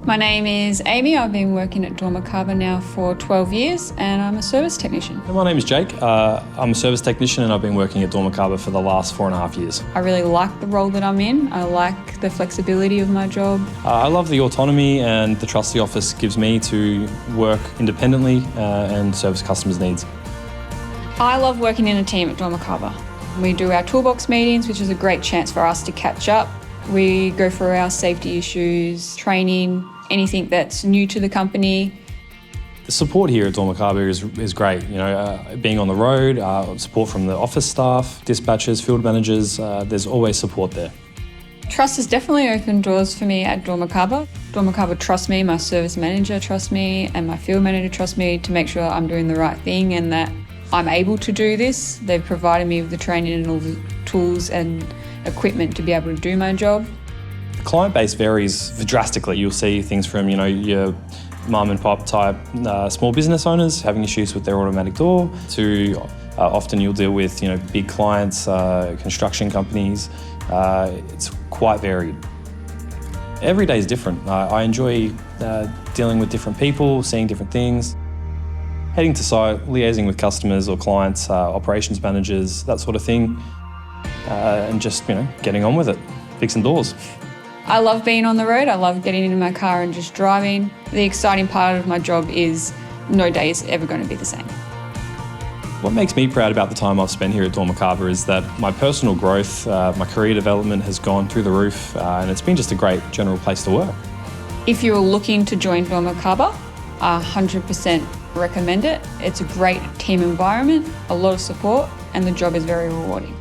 My name is Amy. I've been working at dormakaba now for 12 years and I'm a service technician. My name is Jake. I'm a service technician and I've been working at dormakaba for the last 4.5 years. I really like the role that I'm in. I like the flexibility of my job. I love the autonomy and the trust the office gives me to work independently and service customers' needs. I love working in a team at dormakaba. We do our toolbox meetings, which is a great chance for us to catch up. We go through our safety issues, training, anything that's new to the company. The support here at dormakaba is great. You know, being on the road, support from the office staff, dispatchers, field managers, there's always support there. Trust has definitely opened doors for me at dormakaba. dormakaba trusts me, my service manager trusts me, and my field manager trusts me to make sure I'm doing the right thing and that I'm able to do this. They've provided me with the training and all the tools and equipment to be able to do my job. The client base varies drastically. You'll see things from, you know, your mum and pop type small business owners having issues with their automatic door to often you'll deal with, you know, big clients, construction companies. It's quite varied. Every day is different. I enjoy dealing with different people, seeing different things. Heading to site, liaising with customers or clients, operations managers, that sort of thing, and just, you know, getting on with it, fixing doors. I love being on the road. I love getting into my car and just driving. The exciting part of my job is no day is ever going to be the same. What makes me proud about the time I've spent here at dormakaba is that my personal growth, my career development has gone through the roof, and it's been just a great general place to work. If you're looking to join dormakaba, I 100% recommend it. It's a great team environment, a lot of support, and the job is very rewarding.